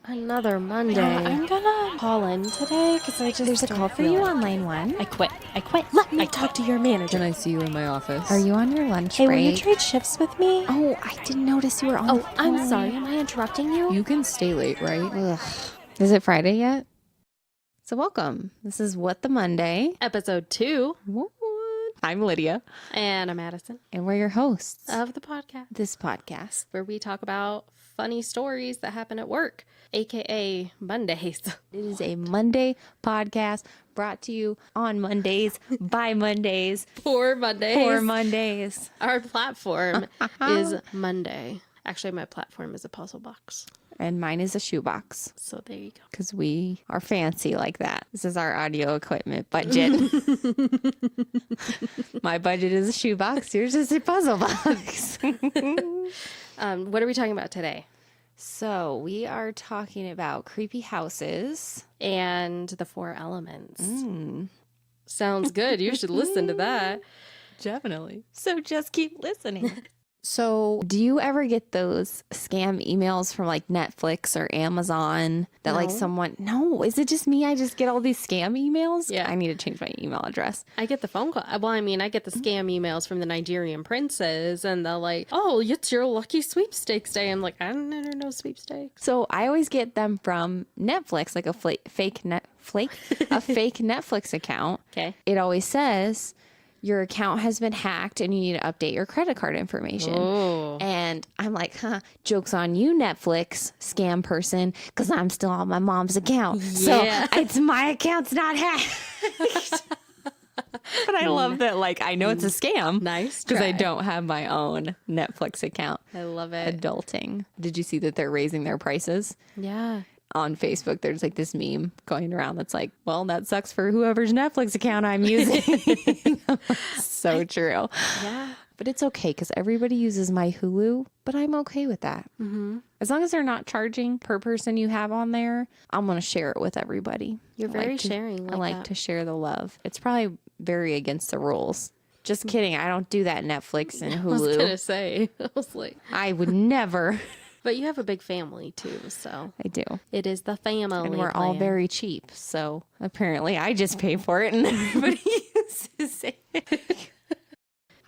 Another Monday. I'm gonna call in today because I just There's a call for you on line 1. I quit. Let me talk to your manager. Can I see you in my office? Are you on your lunch Hey, break? will you trade shifts with me? Oh, I didn't notice you were on the phone. I'm sorry. Am I interrupting you? You can stay late, right? Ugh. Is it Friday yet? So welcome. This is What the Monday. Episode 2. What? I'm Lydia. And I'm Addison And we're your hosts of the podcast, this podcast. where we talk about funny stories that happen at work, aka Mondays. It is a Monday podcast brought to you on Mondays, by Mondays, For Mondays. for Mondays. Our platform is Monday. Actually, my platform is a puzzle box. And mine is a shoebox So there you go. because we are fancy like that. This is our audio equipment budget. My budget is a shoebox. Yours is a puzzle box. What are we talking about today? So we are talking about creepy houses. And the 4 elements. Sounds good. You should listen to that. Definitely. So just keep listening. So do you ever get those scam emails from like Netflix or Amazon that like No. someone, no, is it just me? I just get all these scam emails? Yeah. I need to change my email address. I get the phone call. Well, I mean, I get the scam emails from the Nigerian princes, and they're like, "Oh, it's your lucky sweepstakes day." I'm like, I never know sweepstakes. So I always get them from Netflix, like a fake Netflix account. Okay. It always says your account has been hacked and you need to update your credit card information. Oh. And I'm like, joke's on you, Netflix scam person, because I'm still on my mom's account. Yeah. So it's my account's not hacked. But I love that, like, I know it's a scam. Nice Because I try. don't have my own Netflix account. I love it. Adulting. Did you see that they're raising their prices? Yeah. On Facebook, there's like this meme going around that's like, well, that sucks for whoever's Netflix account I'm using. So true. Yeah. But it's okay because everybody uses my Hulu, but I'm okay with that. Mm-hmm. As long as they're not charging per person you have on there, I'm going to share it with everybody. You're I very like to- sharing. I like to share the love. It's probably very against the rules. Just kidding. I don't do that Netflix and I was Hulu. gonna say. I was like, I would never. but you have a big family too, so I do. it is the family. And we're all plan. very cheap. So apparently I just pay for it and everybody uses it.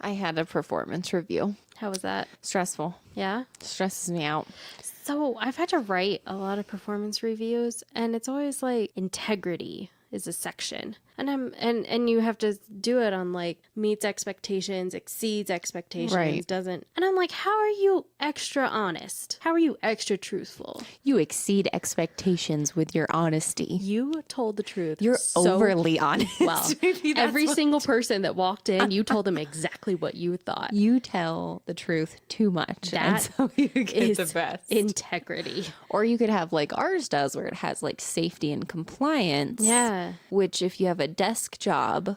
I had a performance review. How was that? Stressful. Yeah. Stresses me out. So I've had to write a lot of performance reviews, and it's always like integrity is a section, and you have to do it on like meets expectations, exceeds expectations, Right. doesn't. And I'm like, how are you extra honest? How are you extra truthful? You exceed expectations with your honesty. You told the truth. You're so overly honest. well. Maybe that's Every what- single person that walked in, you told them exactly what you thought. You tell the truth too much. and That so you get is the best. integrity. Or you could have like ours does where it has like safety and compliance. Yeah. Which if you have a desk job,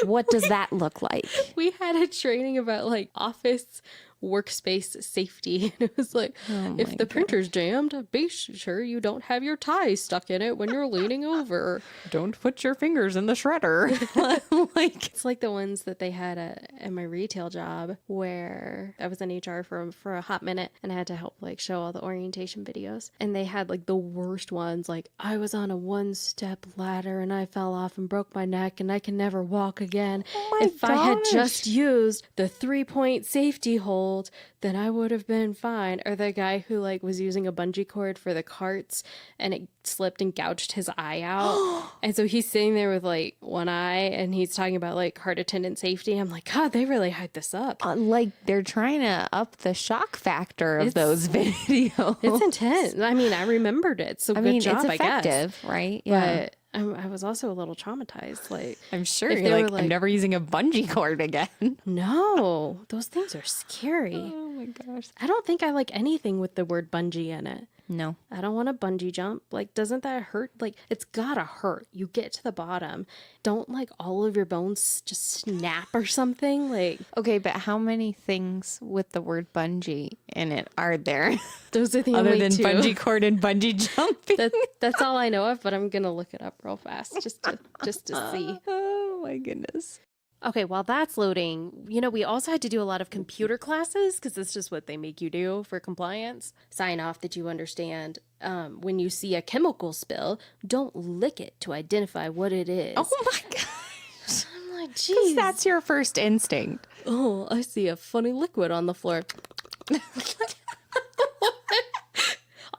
what does that look like? We had a training about like office workspace safety, and it was like, if the printer's jammed, be sure you don't have your tie stuck in it when you're leaning over. Don't put your fingers in the shredder. Like, It's like the ones that they had at my retail job, where I was in HR for a hot minute, and I had to help like show all the orientation videos, and they had like the worst ones, like I was on a 1-step ladder and I fell off and broke my neck and I can never walk again. my If I had gosh. just used the 3-point safety hold, then I would have been fine. Or the guy who like was using a bungee cord for the carts and it slipped and gouged his eye out. And so he's sitting there with like one eye and he's talking about like cart attendant safety. I'm like, God, they really hyped this up. like they're trying to up the shock factor of those videos. It's intense. I mean, I remembered it. So I good mean, job, it's I guess. effective, right? Yeah. But I was also a little traumatized. Like, I'm sure if you're they like, were I'm like- never using a bungee cord again. no, those things are scary. Oh my gosh. I don't think I like anything with the word bungee in it. No. I don't want to bungee jump. Like, doesn't that hurt? Like, it's gotta hurt. You get to the bottom. Don't like all of your bones just snap or something. Like, Okay, but how many things with the word bungee in it are there? those are the Other only than two. bungee cord and bungee jumping? That's all I know of, but I'm gonna look it up real fast just to see. Oh my goodness. Okay, while that's loading, we also had to do a lot of computer classes because that's just what they make you do for compliance. Sign off that you understand when you see a chemical spill, don't lick it to identify what it is. Oh my gosh. I'm like, 'Cause geez. that's your first instinct. Oh, I see a funny liquid on the floor.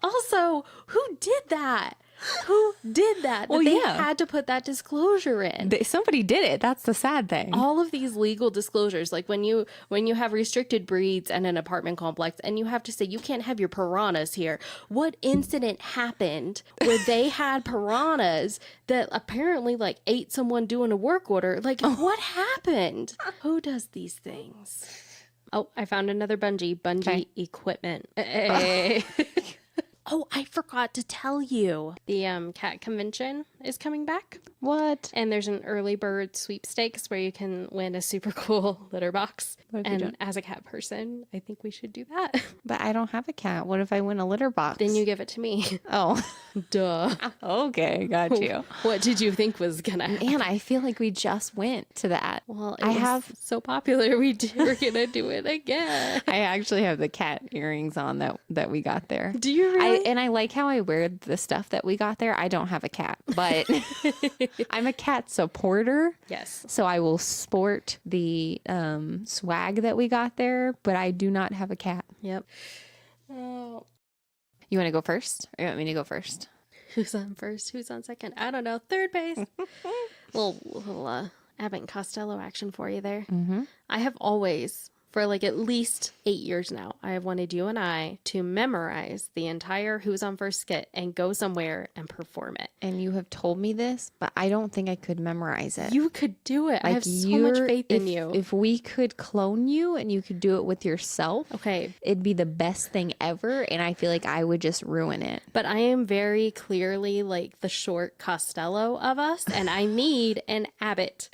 Also, who did that? Who did that? Well, They yeah. had to put that disclosure in. Somebody did it. That's the sad thing. All of these legal disclosures, like when you have restricted breeds and an apartment complex and you have to say you can't have your piranhas here. What incident happened where they had piranhas that apparently like ate someone doing a work order? Like what happened? Who does these things? Oh, I found another bungee Okay. equipment. Hey. Oh, I forgot to tell you. The cat convention is coming back. What? And there's an early bird sweepstakes where you can win a super cool litter box. What if you And don't? as a cat person, I think we should do that. But I don't have a cat. What if I win a litter box? Then you give it to me. Oh. Duh. Okay, got you. What did you think was gonna happen? Man, I feel like we just went to that. Well, I was have- so popular. We're gonna do it again. I actually have the cat earrings on that we got there. Do you really? I like how I wear the stuff that we got there. I don't have a cat, but I'm a cat supporter. Yes. So I will sport the swag that we got there, but I do not have a cat. Yep. Oh, You want to go first? Or you want me to go first? who's on first? Who's on second? I don't know. Third base. little Abbott and Costello action for you there. Mm-hmm. I have always, for like at least 8 years now, I have wanted you and I to memorize the entire Who's on First skit and go somewhere and perform it. And you have told me this, but I don't think I could memorize it. You could do it. I have so much faith in you. If we could clone you and you could do it with yourself, Okay. it'd be the best thing ever. And I feel like I would just ruin it. But I am very clearly like the short Costello of us, and I need an Abbott.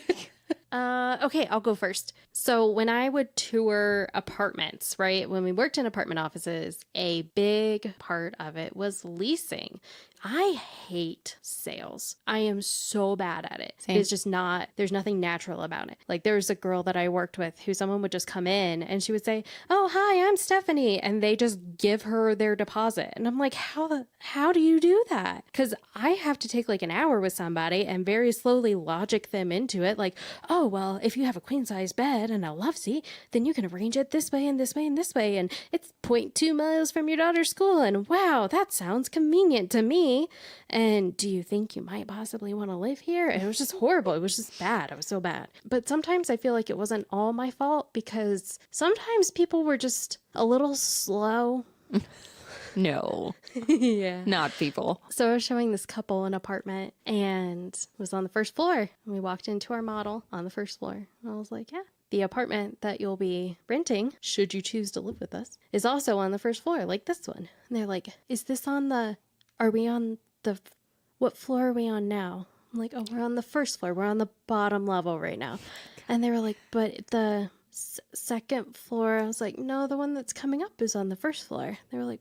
Okay, I'll go first. So when I would tour apartments, right, when we worked in apartment offices, a big part of it was leasing. I hate sales. I am so bad at it. Same. It's just not, there's nothing natural about it. Like there was a girl that I worked with who someone would just come in and she would say, "Oh, hi, I'm Stephanie." And they just give her their deposit. And I'm like, how do you do that? Because I have to take like an hour with somebody and very slowly logic them into it. Like, oh, well, if you have a queen size bed and a love seat, then you can arrange it this way and this way and this way. And it's 0.2 miles from your daughter's school. And wow, that sounds convenient to me. And do you think you might possibly want to live here? And it was just horrible. It was just bad. I was so bad. But sometimes I feel like it wasn't all my fault because sometimes people were just a little slow. No, Yeah. not people. So I was showing this couple an apartment and it was on the first floor. And we walked into our model on the first floor. And I was like, yeah. The apartment that you'll be renting, should you choose to live with us, is also on the first floor, like this one. And they're like, is this on the, are we on the, what floor are we on now? I'm like, oh, we're on the first floor. We're on the bottom level right now. And they were like, but the second floor. I was like, no, the one that's coming up is on the first floor. They were like,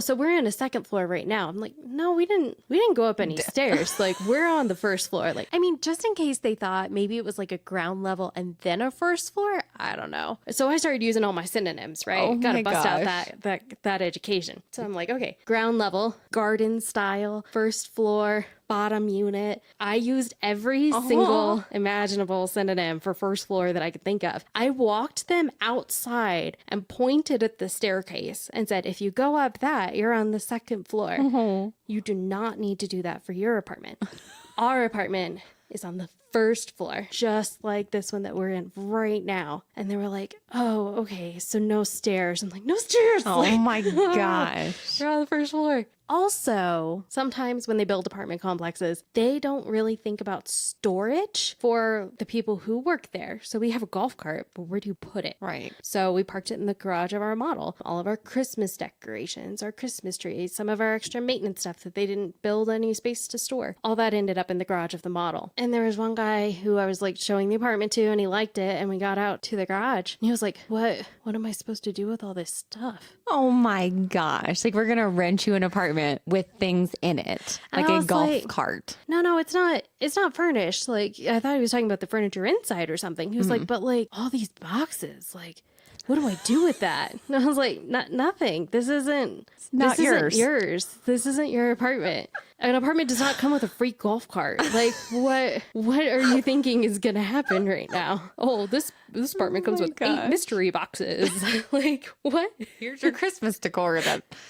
so we're in a second floor right now. I'm like, no, we didn't go up any stairs. Like we're on the first floor. Like, I mean, just in case they thought maybe it was like a ground level and then a first floor. I don't know. So I started using all my synonyms, right? Oh Gotta my bust out gosh. that education. So I'm like, okay, ground level, garden style, first floor, bottom unit. I used every single imaginable synonym for first floor that I could think of. I walked them outside and pointed at the staircase and said, if you go up that, you're on the second floor. You do not need to do that for your apartment. Our apartment is on the first floor, just like this one that we're in right now. And they were like, oh, okay, so no stairs. I'm like, no stairs. Oh Like, my gosh. you're on the first floor. Also, sometimes when they build apartment complexes, they don't really think about storage for the people who work there. So we have a golf cart, but where do you put it? Right. So we parked it in the garage of our model. All of our Christmas decorations, our Christmas trees, some of our extra maintenance stuff that they didn't build any space to store. All that ended up in the garage of the model. And there was one guy guy who I was like showing the apartment to, and he liked it, and we got out to the garage, and he was like, what am I supposed to do with all this stuff? Oh my gosh. Like, we're going to rent you an apartment with things in it, And like I a was golf like, cart. No, it's not furnished. Like, I thought he was talking about the furniture inside or something. He was like, but like all these boxes, like, what do I do with that? And I was like, nothing. This isn't yours. This isn't your apartment. An apartment does not come with a free golf cart. Like, what are you thinking is going to happen right now? Oh, this apartment comes with 8 mystery boxes. Like, what? Here's your Christmas decor.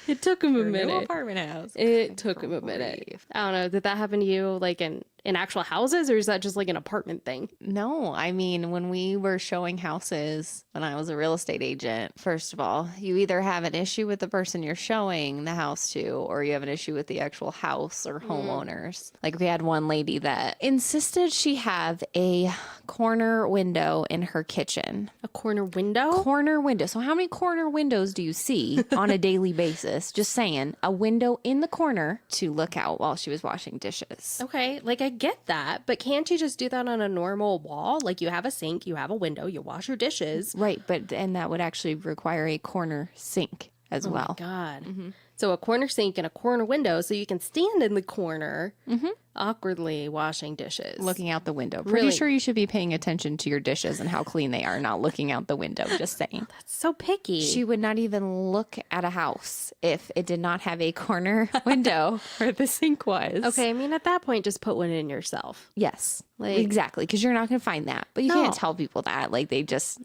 It took him a New minute. apartment house. It took him a minute. I don't know. Did that happen to you like in actual houses, or is that just like an apartment thing? No, I mean, when we were showing houses when I was a real estate agent, first of all, you either have an issue with the person you're showing the house to, or you have an issue with the actual house or homeowners. Like, we had one lady that insisted she have a corner window in her kitchen. A corner window? Corner window. So how many corner windows do you see on a daily basis? Just saying, a window in the corner to look out while she was washing dishes. Okay, like I get that, but can't you just do that on a normal wall? Like, you have a sink, you have a window, you wash your dishes. Right, and that would actually require a corner sink as well. Oh my God. So a corner sink and a corner window, so you can stand in the corner awkwardly washing dishes. Looking out the window. Pretty sure you should be paying attention to your dishes and how clean they are, not looking out the window, just saying. That's so picky. She would not even look at a house if it did not have a corner window where the sink was. Okay, I mean, at that point, just put one in yourself. Yes, Like- exactly, because you're not going to find that. But you No. can't tell people that. Like,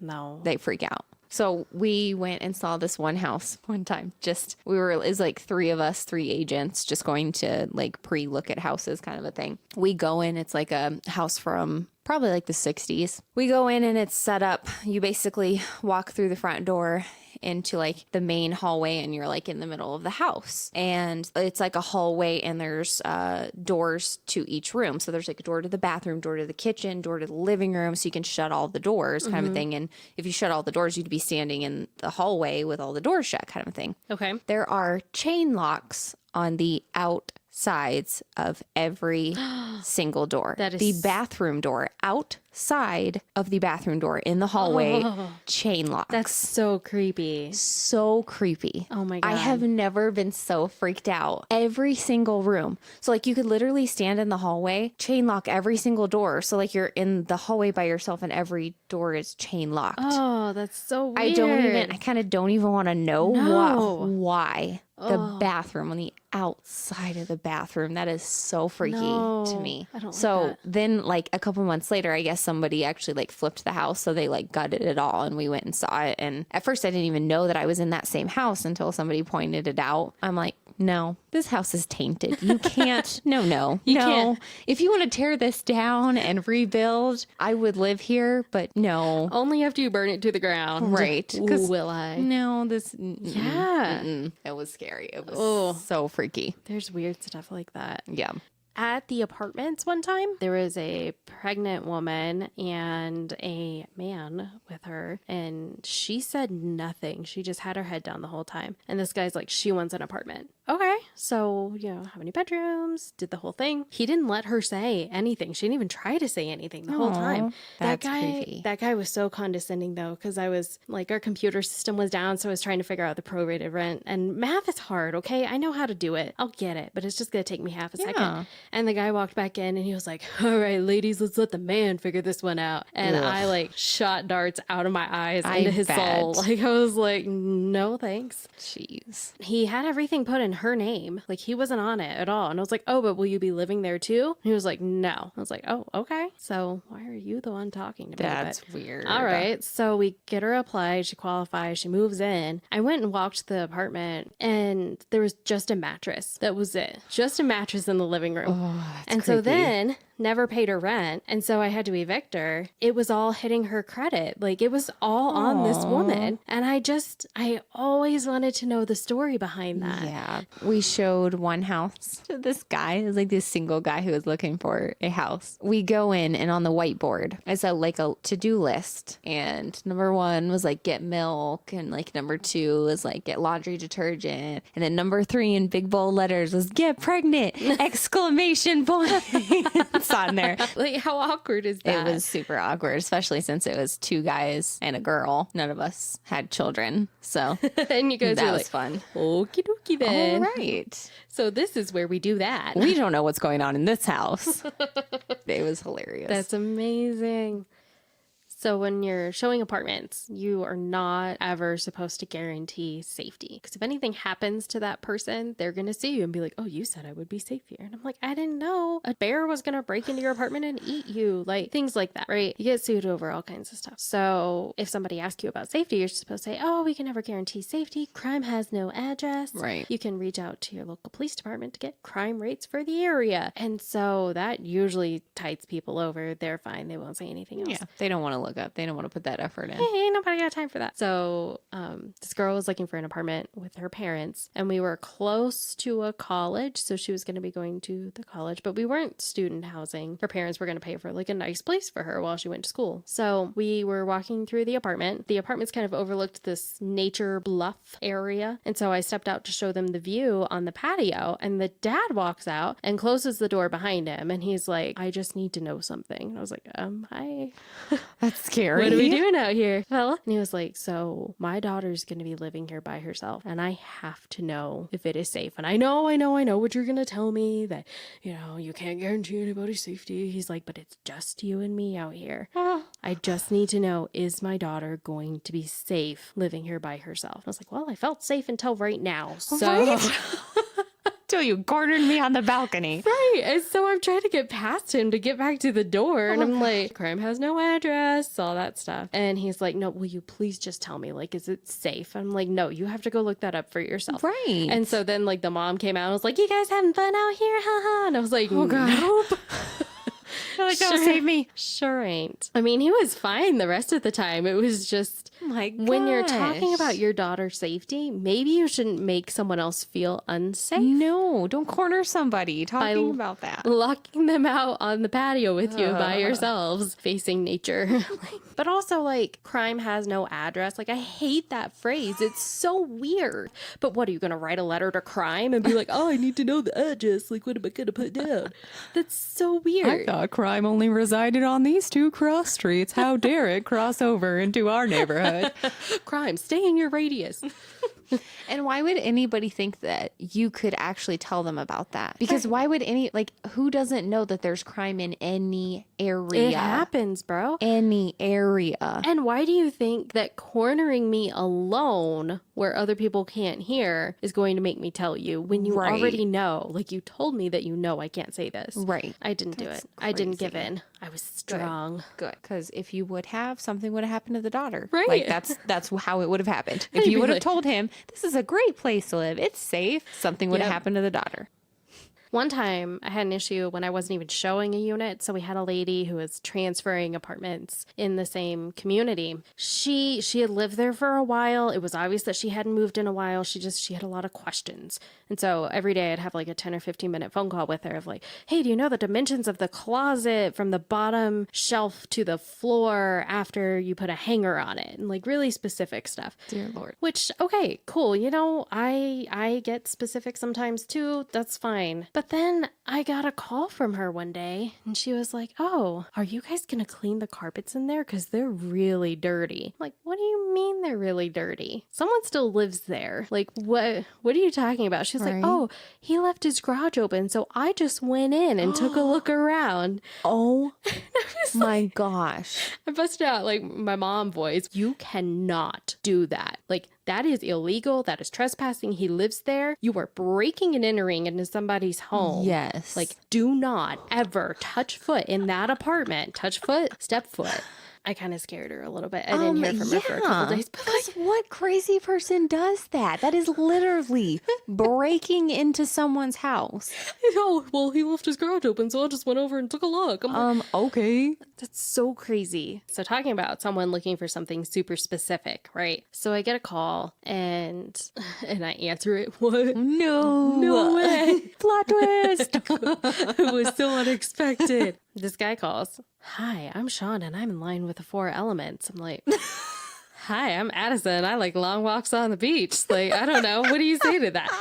No. they freak out. So we went and saw this one house one time. It was like 3 of us, 3 agents, just going to like pre-look at houses kind of a thing. We go in, it's like a house from probably like the 60s. We go in and it's set up. You basically walk through the front door into like the main hallway, and you're like in the middle of the house, and it's like a hallway, and there's doors to each room. So there's like a door to the bathroom, door to the kitchen, door to the living room, so you can shut all the doors kind of a thing. And if you shut all the doors, you'd be standing in the hallway with all the doors shut kind of a thing. Okay. There are chain locks on the outsides of every single door. That is- the bathroom door, outside of the bathroom door in the hallway, chain locks. That's so creepy. So creepy. Oh my I God. have never been so freaked out. Every single room. So like you could literally stand in the hallway, chain lock every single door. So like you're in the hallway by yourself and every door is chain locked. Oh, that's so weird. I kind of don't even want to know No. why. The bathroom on the outside of the bathroom. That is so freaky to me. I don't like so that. then like a couple months later, I guess somebody actually like flipped the house. So they like gutted it all and we went and saw it. And at first I didn't even know that I was in that same house until somebody pointed it out. I'm like, no, this house is tainted. You can't. No. You can't. If you want to tear this down and rebuild, I would live here, but no. Only after you burn it to the ground. Right. 'Cause- Will I? No, this. Yeah. It was scary. It was so freaky. There's weird stuff like that. Yeah. At the apartments one time, there was a pregnant woman and a man with her, and she said nothing. She just had her head down the whole time. And this guy's like, she wants an apartment. Okay, so, how many bedrooms? Did the whole thing. He didn't let her say anything. She didn't even try to say anything the whole time. That's creepy. That guy was so condescending, though, because I was like, our computer system was down, so I was trying to figure out the prorated rent. And math is hard, okay? I know how to do it. I'll get it, but it's just going to take me half a second. And the guy walked back in and he was like, all right, ladies, let's let the man figure this one out. And I like shot darts out of my eyes into his soul. Like, I was like, no, thanks. Jeez. He had everything put in her name. Like, he wasn't on it at all. And I was like, oh, but will you be living there too? And he was like, no. I was like, oh, okay. So why are you the one talking to me? That's But- weird. all right. So we get her applied. She qualifies. She moves in. I went and walked the apartment and there was just a mattress. That was it. Just a mattress in the living room. And so then never paid her rent. And so I had to evict her. It was all hitting her credit. Like, it was all on this woman. And I always wanted to know the story behind that. Yeah. showed one house to this guy. It was like this single guy who was looking for a house. We go in, and on the whiteboard, it's like a to-do list. And number 1 was like get milk, and like number 2 was like get laundry detergent, and then number 3 in big bold letters was get pregnant! Exclamation points on there. Like, how awkward is that? It was super awkward, especially since it was 2 guys and a girl. None of us had children, so and you guys that were was like, fun. okie dokie then. All right. So this is where we do that. We don't know what's going on in this house. It was hilarious. That's amazing. So when you're showing apartments, you are not ever supposed to guarantee safety. Because if anything happens to that person, they're going to see you and be like, oh, you said I would be safe here. And I'm like, I didn't know a bear was going to break into your apartment and eat you. Like things like that, right? You get sued over all kinds of stuff. So if somebody asks you about safety, you're supposed to say, oh, we can never guarantee safety. Crime has no address. Right. You can reach out to your local police department to get crime rates for the area. And so that usually tides people over. They're fine. They won't say anything else. Yeah, they don't want to look up. They don't want to put that effort in. Hey, ain't nobody got time for that. So this girl was looking for an apartment with her parents, and we were close to a college, so she was going to be going to the college, but we weren't student housing. Her parents were going to pay for like a nice place for her while she went to school. So we were walking through the apartment. The apartment's kind of overlooked this nature bluff area, and so I stepped out to show them the view on the patio, and the dad walks out and closes the door behind him, and he's like, I just need to know something. And I was like, hi. That's scary. What are we doing out here, fella? And he was like, so my daughter's going to be living here by herself, and I have to know if it is safe. And I know what you're going to tell me, that, you know, you can't guarantee anybody's safety. He's like, but it's just you and me out here. I just need to know, is my daughter going to be safe living here by herself? I was like, well, I felt safe until right now. So... Right? Till you cornered me on the balcony. Right. And so I'm trying to get past him to get back to the door. And I'm like, crime has no address, all that stuff. And he's like, no, will you please just tell me, like, is it safe? I'm like, no, you have to go look that up for yourself. Right. And so then, like, the mom came out and was like, you guys having fun out here? Ha. And I was like, oh, God. Nope. Like, don't save me. Sure ain't. I mean, he was fine the rest of the time. It was just, when you're talking about your daughter's safety, maybe you shouldn't make someone else feel unsafe. No, don't corner somebody talking about that. Locking them out on the patio with you by yourselves, facing nature. But also, like, crime has no address. Like, I hate that phrase. It's so weird. But what, are you going to write a letter to crime and be like, oh, I need to know the address. Like, what am I going to put down? That's so weird. I thought crime only resided on these 2 cross streets. How dare it cross over into our neighborhood? Crime, stay in your radius. And why would anybody think that you could actually tell them about that? Because why would who doesn't know that there's crime in any area? It happens, bro. Any area. And why do you think that cornering me alone where other people can't hear is going to make me tell you when you already know? Like, you told me that you know I can't say this. Right. I didn't do it. I didn't give in. I was strong. Good. Because if you would have, something would have happened to the daughter. Right. Like, that's how it would have happened. If I'd you be would have like- told him, this is a great place to live, it's safe, something would have happened to the daughter. One time I had an issue when I wasn't even showing a unit. So we had a lady who was transferring apartments in the same community. She had lived there for a while. It was obvious that she hadn't moved in a while. She had a lot of questions. And so every day I'd have like a 10 or 15 minute phone call with her of like, hey, do you know the dimensions of the closet from the bottom shelf to the floor after you put a hanger on it? And like really specific stuff. Dear Lord. Which, okay, cool. You know, I get specific sometimes too. That's fine. But then I got a call from her one day and she was like, oh, are you guys going to clean the carpets in there? Because they're really dirty. I'm like, what do you mean they're really dirty? Someone still lives there. Like, what are you talking about? She was like, oh, he left his garage open. So I just went in and took a look around. Oh my gosh. I busted out like my mom voice. You cannot do that. Like, that is illegal. That is trespassing. He lives there. You are breaking and entering into somebody's home. Yes. Like, do not ever touch foot in that apartment. Touch foot, step foot. I kind of scared her a little bit. I didn't hear from her for a couple days. But Because what crazy person does that? That is literally breaking into someone's house. oh, well, he left his garage open, so I just went over and took a look. I'm like, Okay. that's so crazy. So talking about someone looking for something super specific, right? So I get a call and I answer it. What? No way. Plot twist. It was so unexpected. This guy calls. Hi, I'm Sean and I'm in line with the 4 elements. I'm like, hi, I'm Addison. I like long walks on the beach. Like, I don't know. What do you say to that?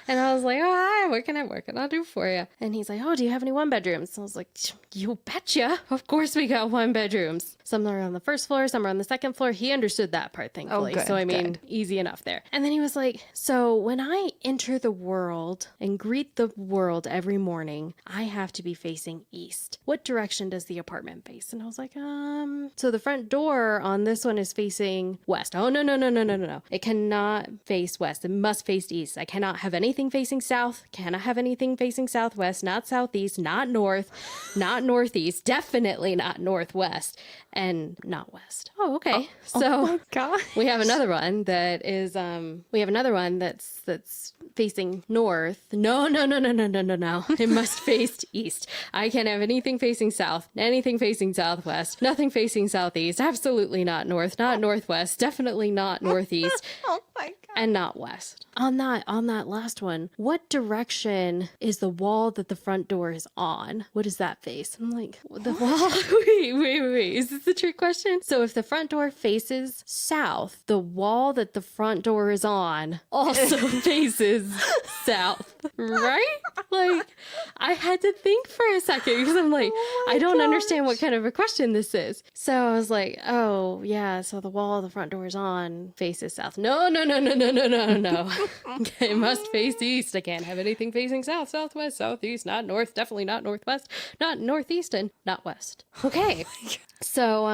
And I was like, oh, hi, what can I do for you? And he's like, oh, do you have any 1-bedrooms? I was like, you betcha. Of course we got 1-bedrooms. Some are on the first floor, some are on the second floor. He understood that part, thankfully. good, so, I mean, easy enough there. And then he was like, so when I enter the world and greet the world every morning, I have to be facing east. What direction does the apartment face? And I was like, so the front door on this one is facing west. Oh, no. It cannot face west. It must face east. I cannot have anything facing south. Cannot have anything facing southwest, not southeast, not north, not northeast, definitely not northwest, and not west. Oh, okay. So my God. we have another one that is that's facing north. No. It must face east. I can't have anything facing south, anything facing southwest, nothing facing southeast, absolutely not north, not northwest, definitely not northeast. Oh my God. And not west. On that last one, what direction is the wall that the front door is on? What does that face? I'm like, the wall? Wait. Is this the trick question? So if the front door faces south, the wall that the front door is on also faces south, right? Like, I had to think for a second because I'm like, I don't understand what kind of a question this is. So I was like, oh, yeah, so the wall the front door is on faces south. No. It must face east. I can't have anything facing south, southwest, southeast, not north, definitely not northwest, not northeast, and not west. Okay. So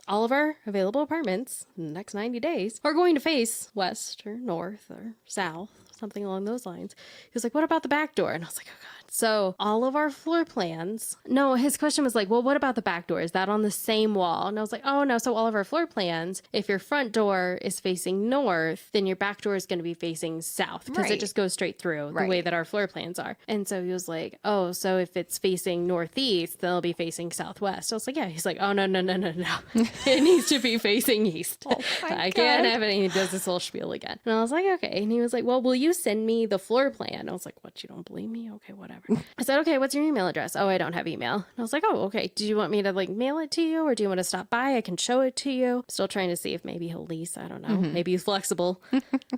all of our available apartments in the next 90 days are going to face west or north or south, something along those lines. He was like, what about the back door? And I was like, oh God. So all of our floor plans, no, his question was like, well, what about the back door? Is that on the same wall? And I was like, oh no. So all of our floor plans, if your front door is facing north, then your back door is going to be facing south because Right. it just goes straight through the way that our floor plans are. And so he was like, oh, so if it's facing northeast, then it'll be facing southwest. I was like, yeah. He's like, oh, no. It needs to be facing east. Oh I can't have it. And he does this whole spiel again. And I was like, okay. And he was like, well, will you send me the floor plan? I was like, what? You don't believe me? Okay, whatever. I said, okay, what's your email address? Oh, I don't have email. And I was like, oh, okay. Do you want me to like mail it to you or do you want to stop by? I can show it to you. I'm still trying to see if maybe he'll lease. I don't know. Maybe he's flexible.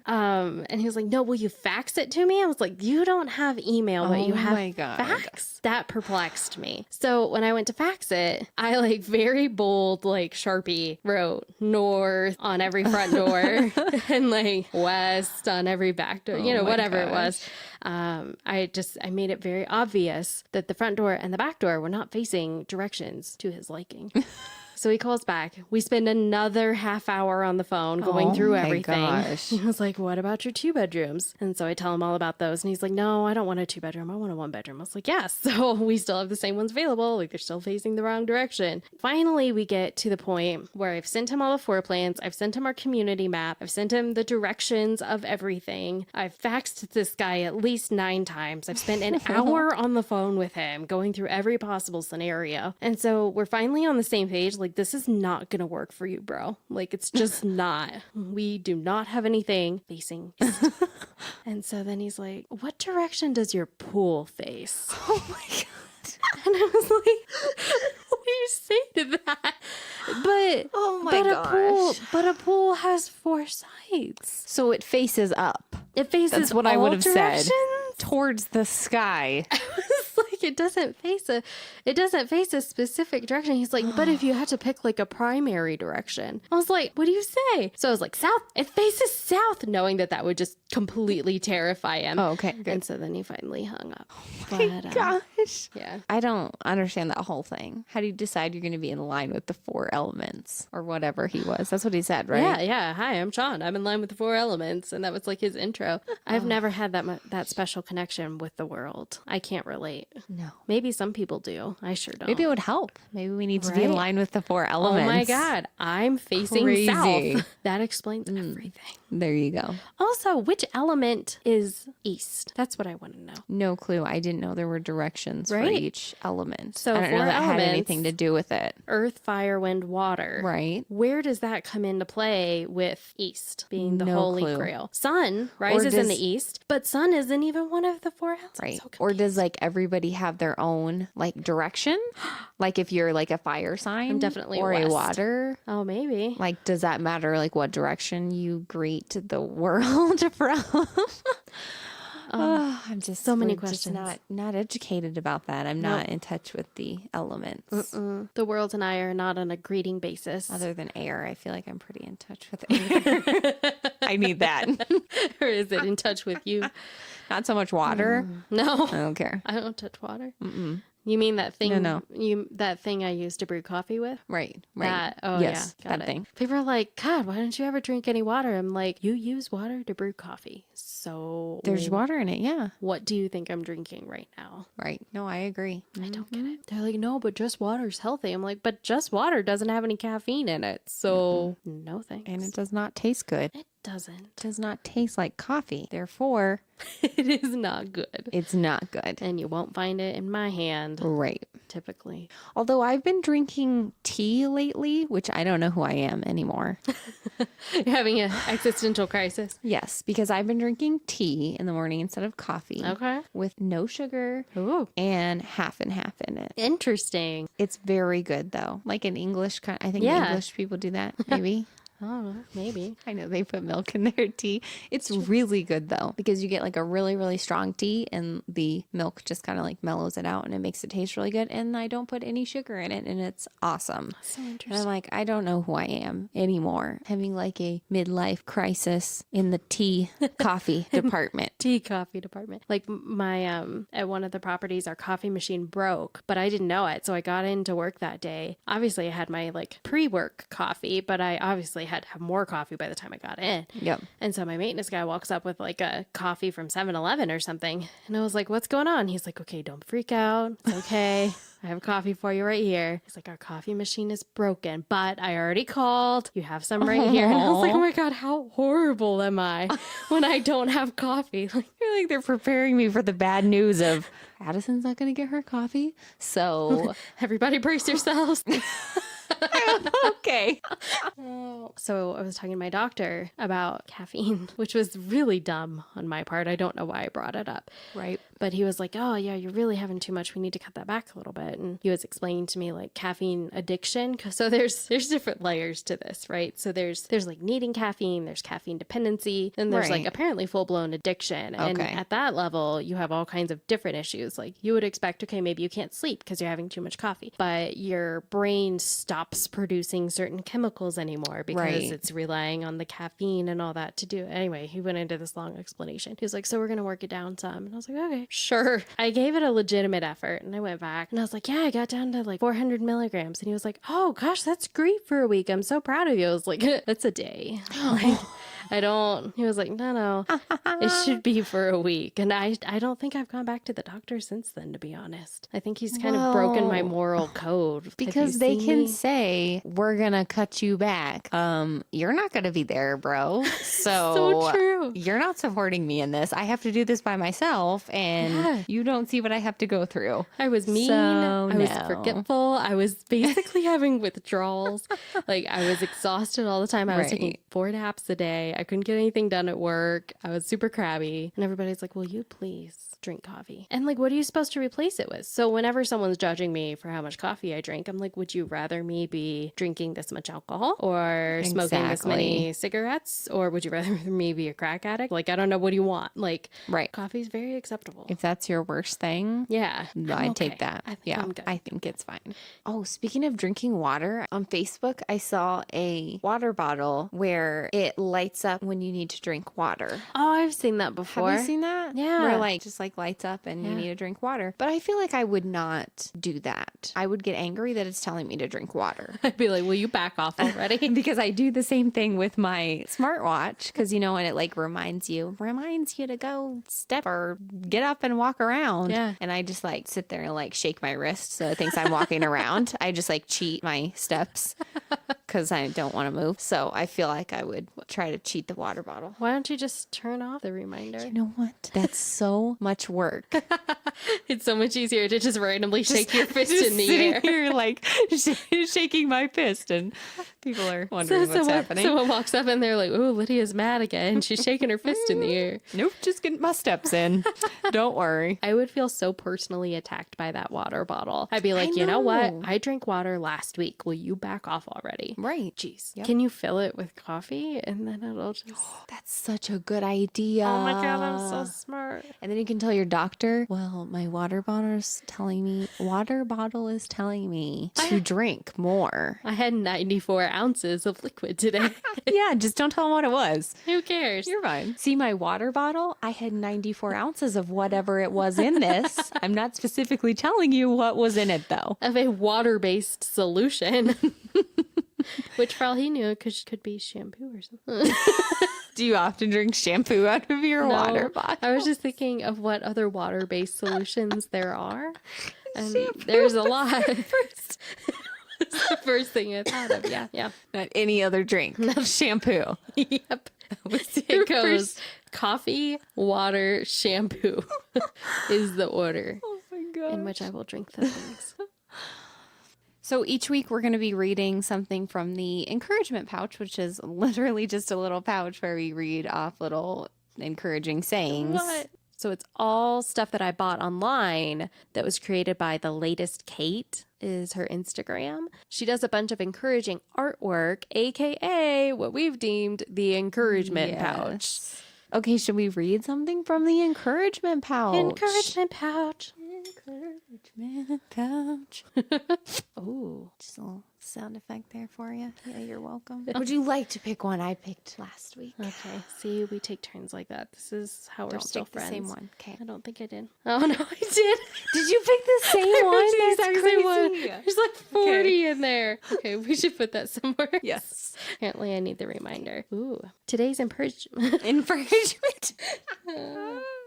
And he was like, no, will you fax it to me? I was like, you don't have email, but you have my God. fax. That perplexed me. So when I went to fax it, I like very bold, like Sharpie wrote north on every front door and like west on every back door, Oh my whatever it gosh. was. I made it very obvious that the front door and the back door were not facing directions to his liking. So he calls back. We spend another half hour on the phone going through my everything. gosh. He was like, what about your 2-bedrooms? And so I tell him all about those. And he's like, no, I don't want a 2-bedroom. I want a 1-bedroom. I was like, yes. So we still have the same ones available. Like they're still facing the wrong direction. Finally, we get to the point where I've sent him all the floor plans. I've sent him our community map. I've sent him the directions of everything. I've faxed this guy at least 9 times. I've spent an hour on the phone with him going through every possible scenario. And so we're finally on the same page. Like, this is not going to work for you, bro. Like, it's just not. We do not have anything facing east. And so then he's like, what direction does your pool face? Oh my God. And I was like, what do you say to that? But Oh my gosh. a pool has 4 sides. So it faces up. It faces That's what I all would have directions? said. Towards the sky. It's like it doesn't face a specific direction. He's like, but if you had to pick like a primary direction, I was like, what do you say? So I was like, south. It faces south, knowing that would just completely terrify him. Oh, okay, good. And so then he finally hung up. Gosh. Yeah. I don't understand that whole thing. How do you decide you're going to be in line with the 4 elements or whatever he was? That's what he said, right? Yeah. Hi, I'm Sean. I'm in line with the 4 elements, and that was like his intro. I've never had that special connection with the world. I can't relate. No. Maybe some people do. I sure don't. Maybe it would help. Maybe we need to be in Right? line with the 4 Oh elements. my God. I'm facing Crazy. south. That explains everything. There you go. Also, which element is east? That's what I want to know. No clue. I didn't know there were directions for Right? each element. So I don't know 4 that had elements- anything to do with it. Earth, fire, wind, water. Right. Where does that come into play with east being the No holy clue. grail? Sun rises in does- the east, but sun isn't even one of the 4 elements. Right. So Or does like everybody have their own like direction? Like if you're like a fire sign I'm definitely or a west. water, Oh, maybe. like does that matter like what direction you greet the world from? I'm just so many we're just questions. not educated about that. I'm not in touch with the elements. The world and I are not on a greeting basis. Other than air, I feel like I'm pretty in touch with air. I need that. Or is it in touch with you? Not so much water. No. I don't care. I don't touch water. You mean that thing? No. That thing I used to brew coffee with? Right. That, oh Yes, yeah, got that it. thing. People are like, God, why don't you ever drink any water? I'm like, you use water to brew coffee. So There's water in it. Yeah. what do you think I'm drinking right now? Right. No, I agree. I don't get it. They're like, no, but just water's healthy. I'm like, but just water doesn't have any caffeine in it. So no thanks. And it does not taste good. It doesn't. It does not taste like coffee. Therefore, It is not good. it's not good. And you won't find it in my hand, Right. typically. Although I've been drinking tea lately, which I don't know who I am anymore. You're having an existential crisis. Yes, because I've been drinking tea in the morning instead of coffee. Okay. With no sugar Ooh, and half and half in it. interesting. It's very good though. Like an English kind. I think Yeah. English people do that. Maybe. Oh, maybe. I know they put milk in their tea. It's really good though, because you get like a really, really strong tea and the milk just kind of like mellows it out and it makes it taste really good. And I don't put any sugar in it and it's awesome. So And interesting. I'm like, I don't know who I am anymore. Having like a midlife crisis in the tea coffee department. Tea coffee department. Like my at one of the properties, our coffee machine broke, but I didn't know it. So I got into work that day. Obviously, I had my like pre-work coffee, but I obviously had to have more coffee by the time I got in. Yep. And so my maintenance guy walks up with like a coffee from 7-Eleven or something. And I was like, what's going on? He's like, okay, don't freak out. It's okay. I have coffee for you right here. He's like, our coffee machine is broken, but I already called. You have some right here. And I was like, oh my God, how horrible am I when I don't have coffee? Like, You're like, they're preparing me for the bad news of Addison's not going to get her coffee. So, everybody brace yourselves. okay. So I was talking to my doctor about caffeine, which was really dumb on my part. I don't know why I brought it up. Right. But he was like, oh, yeah, you're really having too much. We need to cut that back a little bit. And he was explaining to me like caffeine addiction. So there's different layers to this, right? So there's like needing caffeine, there's caffeine dependency, and there's like Right. apparently full-blown addiction. And Okay. at that level, you have all kinds of different issues. Like you would expect, okay, maybe you can't sleep because you're having too much coffee, but your brain stops producing certain chemicals anymore because Right. it's relying on the caffeine and all that to do it. Anyway, he went into this long explanation. He was like, so we're going to work it down some. And I was like, okay, sure. I gave it a legitimate effort and I went back and I was like, yeah, I got down to like 400 milligrams. And he was like, oh gosh, that's great for a week. I'm so proud of you. I was like, that's a day. Like, I don't, he was like, no, it should be for a week. And I don't think I've gone back to the doctor since then, to be honest. I think he's kind of broken my Whoa. moral code. Have Because you they seen can me? say, we're going to cut you back. You're not going to be there, bro. So true. You're not supporting me in this. I have to do this by myself. And Yeah. you don't see what I have to go through. I was mean. So, I was no. forgetful. I was basically having withdrawals. Like I was exhausted all the time. I was taking Right. 4 naps a day. I couldn't get anything done at work. I was super crabby. And everybody's like, will you please drink coffee? And like, what are you supposed to replace it with? So whenever someone's judging me for how much coffee I drink, I'm like, would you rather me be drinking this much alcohol or smoking this many cigarettes? Or would you rather me be a crack addict? Like, I don't know. What do you want? Like, Right. coffee's very acceptable. If that's your worst thing, Yeah. no, I'm I'd take okay. that. I think Yeah, I'm good. I think it's fine. Oh, speaking of drinking water, on Facebook, I saw a water bottle where it lights up when you need to drink water. Oh, I've seen that before. Have you seen that? Yeah. Where like just like like lights up and you need to drink water. But I feel like I would not do that. I would get angry that it's telling me to drink water. I'd be like, will you back off already? Because I do the same thing with my smartwatch. Because, you know, when it like reminds you to go step or get up and walk around. Yeah. And I just like sit there and like shake my wrist so it thinks I'm walking around. I just like cheat my steps because I don't want to move. So I feel like I would try to cheat the water bottle. Why don't you just turn off the reminder? You know what? That's so much work. It's so much easier to just randomly shake your fist Just in the sitting air. here like shaking my fist, and people are wondering what's happening. Someone walks up and they're like, "Oh, Lydia's mad again. She's shaking her fist in the air." Nope, just getting my steps in. Don't worry. I would feel so personally attacked by that water bottle. I'd be like, you know what? I drank water last week. Will you back off already? Right. Jeez. Yep. Can you fill it with coffee and then it'll just... That's such a good idea. Oh my God, I'm so smart. And then you can tell your doctor, well, my water bottle is telling me to drink more. I had 94 ounces of liquid today. Yeah, just don't tell them what it was. Who cares? You're fine. See, my water bottle, I had 94 ounces of whatever it was in this. I'm not specifically telling you what was in it, though. Of a water-based solution. Which for all he knew, could be shampoo or something. Do you often drink shampoo out of your water bottle? I was just thinking of what other water-based solutions there are. And there's a lot. It's the first thing I thought of. Yeah. Not any other drink. Shampoo. Yep. It goes coffee, water, shampoo is the order in which I will drink the things. So each week we're going to be reading something from the encouragement pouch, which is literally just a little pouch where we read off little encouraging sayings. What? So it's all stuff that I bought online that was created by The Latest Kate is her Instagram. She does a bunch of encouraging artwork, aka what we've deemed the encouragement pouch. Okay, should we read something from the encouragement pouch? Encouragement pouch. Encouragement pouch. Oh, Just a little sound effect there for you. Yeah, you're welcome. Would you like to pick one? I picked last week. okay. See, we take turns like that. This is how we're Don't still pick the friends. same one. Okay. I don't think I did. Oh no, I did. Did you pick the same one? The That's exact same one. crazy. There's like 40 in there. Okay, we should put that somewhere. Yes. Apparently, I need the reminder. Ooh, today's encouragement. Encouragement.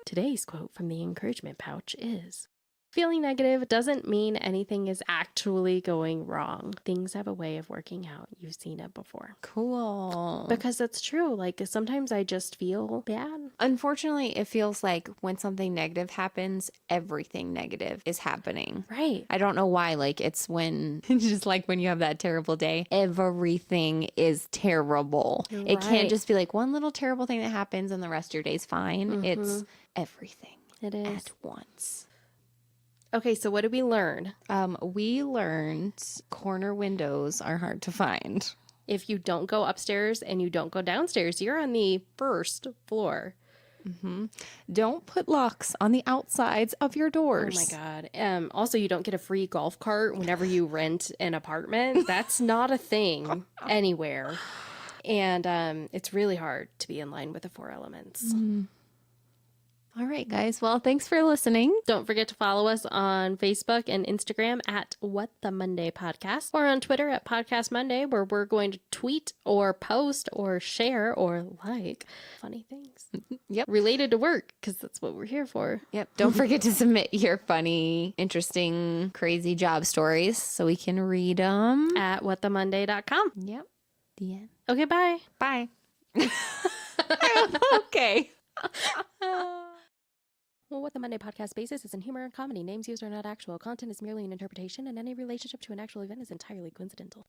Today's quote from the encouragement pouch is, "Feeling negative doesn't mean anything is actually going wrong. Things have a way of working out. You've seen it before." Cool. Because it's true. Like sometimes I just feel bad. Unfortunately, it feels like when something negative happens, everything negative is happening. Right. I don't know why. Like it's when, just like when you have that terrible day, everything is terrible. It can't Right. just be like one little terrible thing that happens and the rest of your day's fine. It's everything It is. at once. Okay, so what did we learn? We learned corner windows are hard to find. If you don't go upstairs and you don't go downstairs, you're on the first floor. Don't put locks on the outsides of your Oh doors. my God. Also, you don't get a free golf cart whenever you rent an apartment. That's not a thing anywhere. And it's really hard to be in line with the four elements. All right, guys. Well, thanks for listening. Don't forget to follow us on Facebook and Instagram at What the Monday Podcast, or on Twitter at Podcast Monday, where we're going to tweet or post or share or like funny things. Yep. Related to work, because that's what we're here for. Yep. Don't forget to submit your funny, interesting, crazy job stories so we can read them. At whatthemonday.com. Yep. The end. Okay, bye. Bye. Okay. Well, What the Monday Podcast basis is in humor and comedy. Names used are not actual. Content is merely an interpretation, and any relationship to an actual event is entirely coincidental.